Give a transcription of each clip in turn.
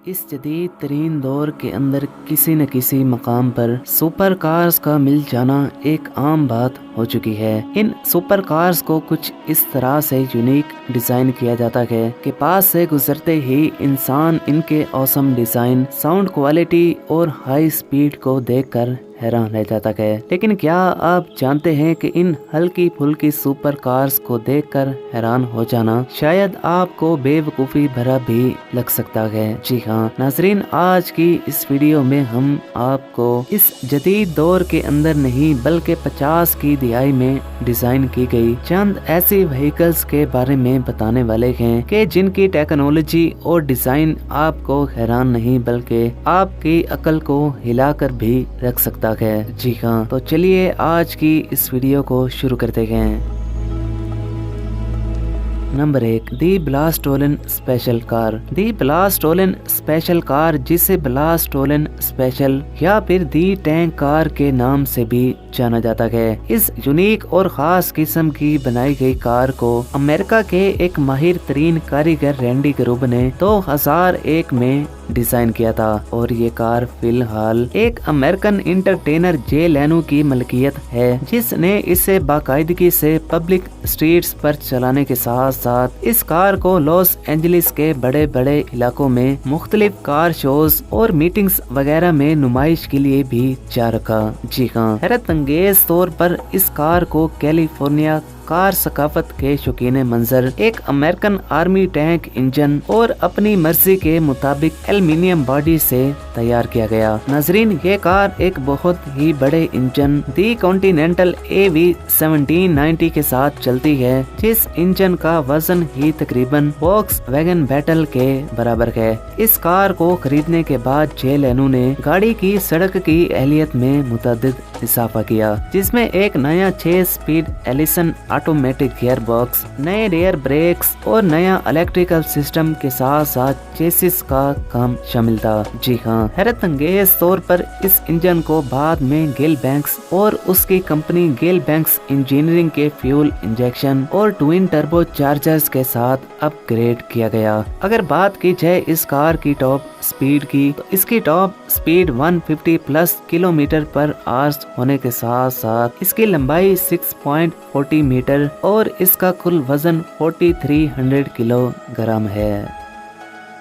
اس جدید ترین دور کے اندر کسی نہ کسی مقام پر سپر کارز کا مل جانا ایک عام بات ہو چکی ہے۔ ان سپر کارز کو کچھ اس طرح سے یونیک ڈیزائن کیا جاتا ہے کہ پاس سے گزرتے ہی انسان ان کے اوسم ڈیزائن، ساؤنڈ کوالٹی اور ہائی سپیڈ کو دیکھ کر حیران رہ جاتا ہے۔ لیکن کیا آپ جانتے ہیں کہ ان ہلکی پھلکی سپر کارز کو دیکھ کر حیران ہو جانا شاید آپ کو بے وقوفی بھرا بھی لگ سکتا ہے؟ جی ہاں ناظرین، آج کی اس ویڈیو میں ہم آپ کو اس جدید دور کے اندر نہیں بلکہ 50 کی دہائی میں ڈیزائن کی گئی چند ایسی وہیکلز کے بارے میں بتانے والے ہیں کہ جن کی ٹیکنالوجی اور ڈیزائن آپ کو حیران نہیں بلکہ آپ کی عقل کو ہلا کر بھی رکھ سکتا ہے۔ جی ہاں، تو چلیے آج کی اس ویڈیو کو شروع کرتے ہیں۔ نمبر 1، دی بلاسٹولن اسپیشل کار۔ دی بلاسٹولن اسپیشل کار، جسے بلاسٹولن اسپیشل یا پھر دی ٹینک کار کے نام سے بھی جانا جاتا ہے، اس یونیک اور خاص قسم کی بنائی گئی کار کو امریکہ کے ایک ماہر ترین کاریگر رینڈی گروب نے 2001 میں ڈیزائن کیا تھا، اور یہ کار فی الحال ایک امریکن انٹرٹینر جے لینو کی ملکیت ہے، جس نے اسے باقاعدگی سے پبلک اسٹریٹس پر چلانے کے ساتھ ساتھ اس کار کو لاس اینجلس کے بڑے بڑے علاقوں میں مختلف کار شوز اور میٹنگز وغیرہ میں نمائش کے لیے بھی جا رکھا۔ جی ہاں، حیرت انگیز طور پر اس کار کو کیلیفورنیا کار ثقافت کے شوقین منظر ایک امریکن آرمی ٹینک انجن اور اپنی مرضی کے مطابق ایلومینیم باڈی سے تیار کیا گیا۔ ناظرین، یہ کار ایک بہت ہی بڑے انجن دی کانٹیننٹل AV1790 کے ساتھ چلتی ہے، جس انجن کا وزن ہی تقریباً وولکس ویگن بیٹل کے برابر ہے۔ اس کار کو خریدنے کے بعد جے لینو نے گاڑی کی سڑک کی اہلیت میں متعدد اضافہ کیا، جس میں ایک نیا 6 speed Allison automatic gear box, نئے ریئر بریکس اور نیا الیکٹریکل سسٹم کے ساتھ ساتھ چیسس کا کام شامل تھا۔ جی ہاں، حیرت انگیز طور پر اس انجن کو بعد میں گیل بینکس اور اس کی کمپنی گیل بینکس انجینئرنگ کے فیول انجیکشن اور ٹوین ٹربو چارجرز کے ساتھ اپ گریڈ کیا گیا۔ اگر بات کی جائے اس کار کی ٹاپ سپیڈ کی، تو اس کی ٹاپ سپیڈ 150+ کلومیٹر پر آورز ہونے کے ساتھ ساتھ اس کی لمبائی 6.40 میٹر اور اس کا کل وزن 4300 کلو گرام ہے۔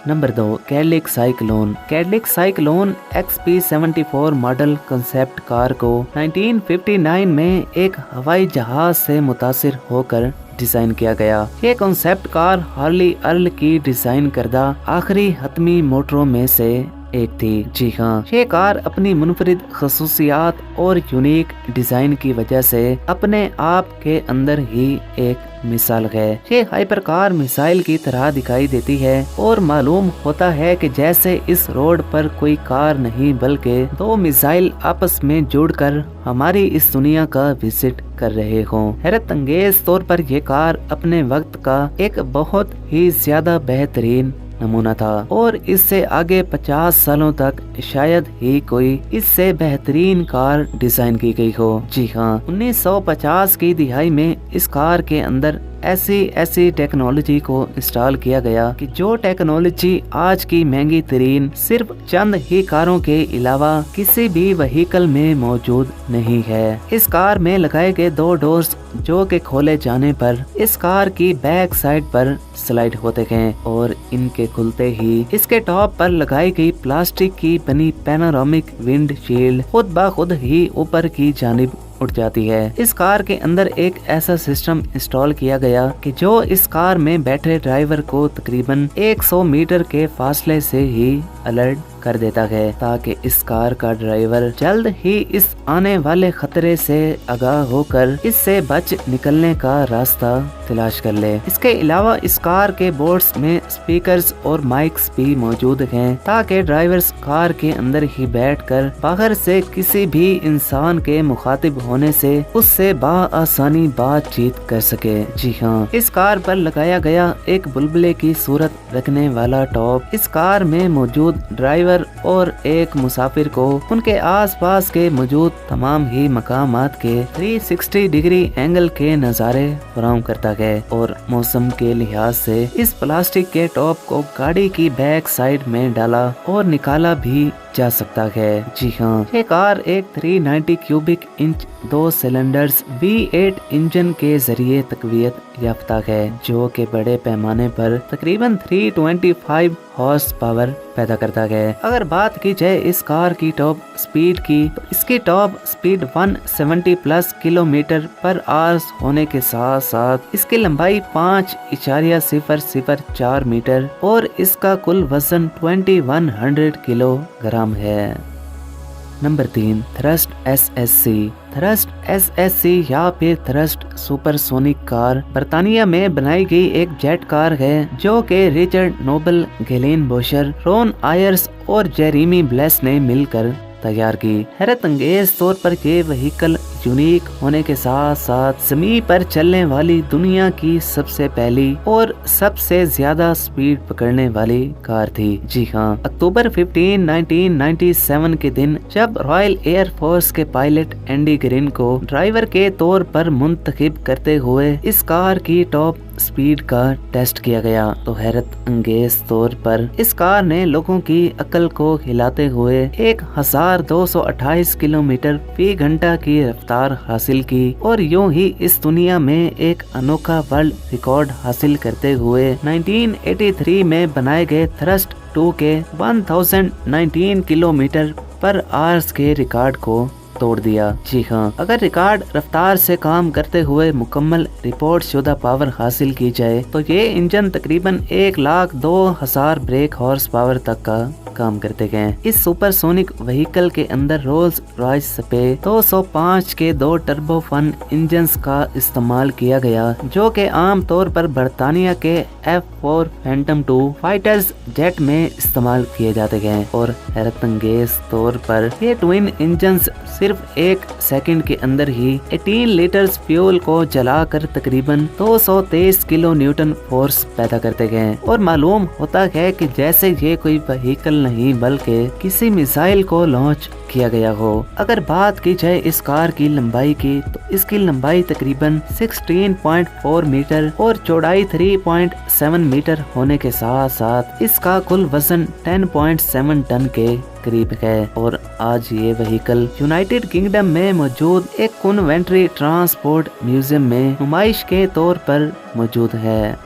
Number 2، Cadillac Cyclone. Cadillac Cyclone XP74 model concept car کو 1959 میں ایک ہوائی جہاز سے متاثر ہو کر ڈیزائن کیا گیا۔ یہ کنسیپٹ کار ہارلی ارل کی ڈیزائن کردہ آخری حتمی موٹروں میں سے ایک تھی۔ جی ہاں، یہ کار اپنی منفرد خصوصیات اور یونیک ڈیزائن کی وجہ سے اپنے آپ کے اندر ہی ایک مثال ہے۔ یہ ہائپر کار میسائل کی طرح دکھائی دیتی ہے اور معلوم ہوتا ہے کہ جیسے اس روڈ پر کوئی کار نہیں بلکہ 2 میسائل آپس میں جڑ کر ہماری اس دنیا کا وزٹ کر رہے ہوں۔ حیرت انگیز طور پر یہ کار اپنے وقت کا ایک بہت ہی زیادہ بہترین نمونہ تھا، اور اس سے آگے 50 سالوں تک شاید ہی کوئی اس سے بہترین کار ڈیزائن کی گئی ہو۔ جی ہاں، 1950 کی دہائی میں اس کار کے اندر ایسی ٹیکنالوجی کو انسٹال کیا گیا کہ جو ٹیکنالوجی آج کی مہنگی ترین صرف چند ہی کاروں کے علاوہ کسی بھی وہیکل میں موجود نہیں ہے۔ اس کار میں لگائے گئے 2 ڈورز جو کہ کھولے جانے پر اس کار کی بیک سائڈ پر سلائڈ ہوتے ہیں، اور ان کے کھلتے ہی اس کے ٹاپ پر لگائی گئی پلاسٹک کی بنی پینورامک ونڈ شیلڈ خود بخود ہی اوپر کی جانب اٹھ جاتی ہے۔ اس کار کے اندر ایک ایسا سسٹم انسٹال کیا گیا کہ جو اس کار میں بیٹھے ڈرائیور کو تقریباً 100 میٹر کے فاصلے سے ہی الرٹ کر دیتا ہے، تاکہ اس کار کا ڈرائیور جلد ہی اس آنے والے خطرے سے آگاہ ہو کر اس سے بچ نکلنے کا راستہ تلاش کر لے۔ اس کے علاوہ اس کار کے بورڈز میں اسپیکرز اور مائکس بھی موجود ہیں، تاکہ ڈرائیورز کار کے اندر ہی بیٹھ کر باہر سے کسی بھی انسان کے مخاطب ہونے سے اس سے بآسانی بات چیت کر سکے۔ جی ہاں، اس کار پر لگایا گیا ایک بلبلے کی صورت رکھنے والا ٹاپ اس کار میں موجود ڈرائیور ڈرائیور اور ایک مسافر کو उनके आसपास के मौजूद तमाम ही मकामात के 360 डिग्री एंगल के नज़ारे फराहम करता है और मौसम के लिहाज से इस प्लास्टिक के टॉप को गाड़ी की बैक साइड में डाला और निकाला भी जा सकता है। जी हाँ, ये कार एक 390 cubic inch 2 cylinders V8 engine के जरिए तकवीत याफ्ता है, जो कि बड़े पैमाने पर तकरीबन 325 हॉर्स पावर पैदा करता है। अगर बात की जाए इस कार की टॉप स्पीड की, तो इसकी top speed 170 plus kilometre per hour होने के साथ साथ इसकी लंबाई 5.004 मीटर और इसका कुल वजन 2100 किलोग्राम है। Number 3, thrust SSC। Thrust SSC या फिर थ्रस्ट सुपरसोनिक कार बर्तानिया में बनाई गई एक जेट कार है, जो कि रिचर्ड नोबल, गेलेन बोशर, रॉन आयर्स और जेरेमी ब्लेस ने मिलकर तैयार की। हैरत अंगेज तौर पर ये व्हीकल यूनिक होने के साथ साथ ज़मीन पर चलने वाली दुनिया की सबसे पहली और सबसे ज्यादा स्पीड पकड़ने वाली कार थी। जी हाँ, अक्टूबर 15, 1997 के दिन जब रॉयल एयर फोर्स के पायलट एंडी ग्रीन को ड्राइवर के तौर पर मुंतखब करते हुए इस कार की टॉप स्पीड का टेस्ट किया गया, तो हैरत अंगेज तौर पर इस कार ने लोगों की अकल को हिलाते हुए 1228 किलोमीटर फी घंटा की रफ्तार हासिल की और यूं ही इस दुनिया में एक अनोखा वर्ल्ड रिकॉर्ड हासिल करते हुए 1983 में बनाए गए थ्रस्ट 2 के 1019 किलोमीटर पर आवर्स के रिकॉर्ड को तोड़ दिया। जी हाँ, अगर रिकॉर्ड रफ्तार से काम करते हुए मुकम्मल रिपोर्ट शुदा पावर हासिल की जाए तो ये इंजन तकरीबन 1,02,000 ब्रेक हॉर्स पावर तक का काम करते गए। इस सुपरसोनिक व्हीकल के अंदर रोल्स रॉयस पे 205 के 2 टर्बोफन इंजन्स का इस्तेमाल किया गया, जो कि आम तौर पर बर्तानिया के F4 फैंटम 2 फाइटर्स जेट में इस्तेमाल किए जाते गए और हैरत अंगेज तौर पर ये ट्विन इंजन्स सिर्फ 1 सेकंड के अंदर ही 18 लीटर्स फ्यूल को जलाकर तकरीबन 223 किलो न्यूटन फोर्स पैदा करते गए और मालूम होता है कि जैसे ये कोई व्हीकल नहीं बल्कि किसी मिसाइल को लॉन्च किया गया हो। अगर बात की जाए इस कार की लंबाई की, तो इसकी लंबाई तकरीबन 16.4 मीटर और चौड़ाई 3.7 मीटर होने के साथ साथ इसका कुल वजन 10.7 टन के करीब है और आज ये व्हीकल यूनाइटेड किंगडम में मौजूद एक कन्वेंट्री ट्रांसपोर्ट म्यूजियम में नुमाइश के तौर पर मौजूद है।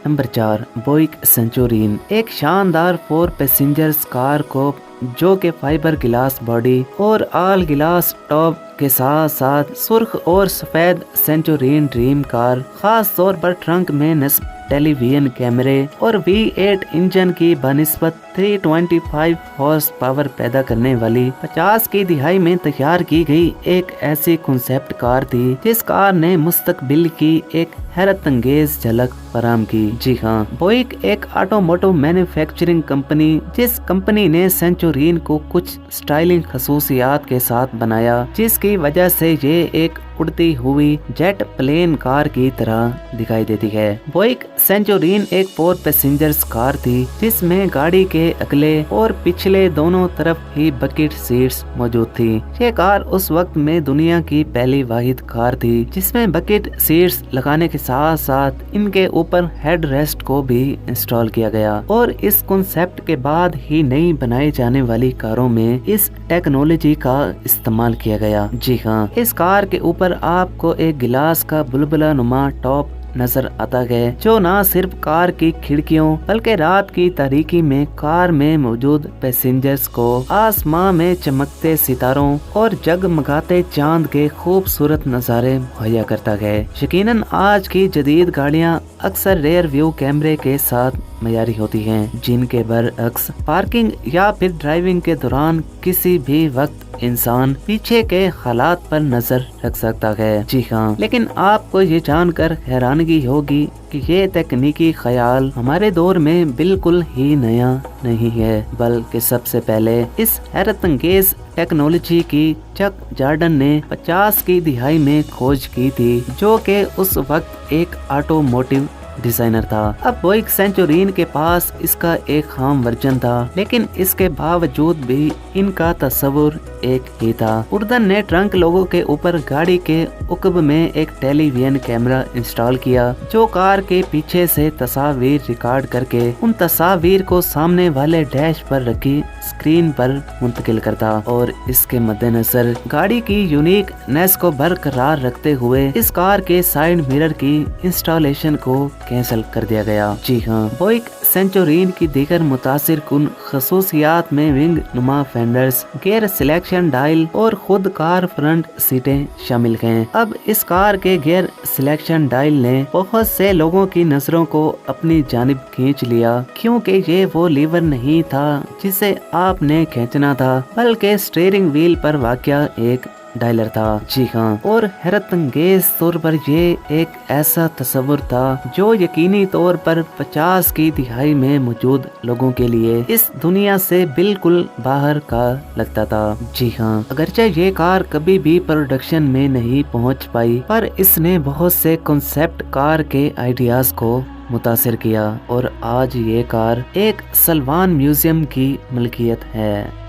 नंबर 4, बुइक सेंचुरीन। एक शानदार 4 पैसेंजर्स कार को जो के फाइबर गिलास बॉडी और ऑल गिलास टॉप के साथ साथ सुर्ख और सफेद सेंचुरीन ड्रीम कार खास तौर पर ट्रंक में नस्ब टेलीविजन कैमरे और V8 इंजन की बनिस्बत 325 हॉर्स पावर पैदा करने वाली 50 की दिहाई में तैयार की गई एक ऐसी कॉन्सेप्ट कार थी जिस कार ने मुस्तकबिल की एक हैरत अंगेज झलक फराहम की। जी हाँ, बुइक एक ऑटोमोटिव मैन्युफैक्चरिंग कंपनी जिस कंपनी ने सेंचुरीन को कुछ स्टाइलिंग खसूसियात के साथ बनाया, जिसकी वजह से ये एक उड़ती हुई जेट प्लेन कार की तरह दिखाई देती है। बुइक सेंचुरीन एक 4 पैसेंजर्स कार थी जिसमें गाड़ी के अगले और पिछले दोनों तरफ ही बकेट सीट्स मौजूद थी। ये कार उस वक्त में दुनिया की पहली वाहिद कार थी जिसमें बकेट सीट्स लगाने के साथ साथ इनके ऊपर हेड रेस्ट को भी इंस्टॉल किया गया और इस कॉन्सेप्ट के बाद ही नई बनाई जाने वाली कारों में इस टेक्नोलॉजी का इस्तेमाल किया गया। जी हाँ, इस कार के ऊपर आपको एक गिलास का बुलबुला नुमा टॉप नजर आता है जो न सिर्फ कार की खिड़कियों बल्कि रात की तारीकी में कार में मौजूद पैसेंजर्स को आसमां में चमकते सितारों और जगमगाते चांद के खूबसूरत नज़ारे मुहैया करता है। यकीनन आज की जदीद गाड़ियां अक्सर रेयर व्यू कैमरे के साथ मयारी होती हैं, जिनके बरअक्स पार्किंग या फिर ड्राइविंग के दौरान किसी भी वक्त इंसान पीछे के हालात पर नजर रख सकता है। जी हाँ, लेकिन आपको ये जानकर हैरानगी होगी कि ये तकनीकी ख्याल हमारे दौर में बिल्कुल ही नया नहीं है, बल्कि सबसे पहले इस हैरत अंगेज टेक्नोलॉजी की चक जॉर्डन ने 50 की दिहाई में खोज की थी, जो कि उस वक्त एक ऑटोमोटिव डिजाइनर था। अब बुइक सेंचुरियन के पास इसका एक खाम वर्जन था, लेकिन इसके बावजूद भी इनका तस्वुर एक ही था। उर्दन ने ट्रंक लोगों के ऊपर गाड़ी के उकब में एक टेलीविजन कैमरा इंस्टॉल किया, जो कार के पीछे से तस्वीर रिकॉर्ड करके उन तस्वीर को सामने वाले डैश पर रखी स्क्रीन पर मुंतकिल करता, और इसके मद्देनजर गाड़ी की यूनिकनेस को बरकरार रखते हुए इस कार के साइड मिरर की इंस्टॉलेशन को कैंसिल कर दिया गया। जी हाँ, बुइक सेंचुरियन की दीगर मुतासिर कुन खसूसियात में विंग नुमा फेंडर्स, गियर सिलेक्शन डायल और खुद कार फ्रंट सीटें शामिल हैं। अब इस कार के गियर सिलेक्शन डायल ने बहुत से लोगों की नजरों को अपनी जानिब खींच लिया, क्योंकि ये वो लीवर नहीं था जिसे आपने खींचना था, बल्कि स्टीयरिंग व्हील पर वाक़या एक डायलर था। जी हाँ, और हैरत अंगेज तौर पर ये एक ऐसा तस्वुर था जो यकीनी तौर पर 50 की दिहाई में मौजूद लोगों के लिए इस दुनिया से बिल्कुल बाहर का लगता था। जी हाँ, अगरचे ये कार कभी भी प्रोडक्शन में नहीं पहुंच पाई, पर इसने बहुत से कॉन्सेप्ट कार के आइडियाज को मुतासिर किया, और आज ये कार एक सलवान म्यूजियम की मलकियत है।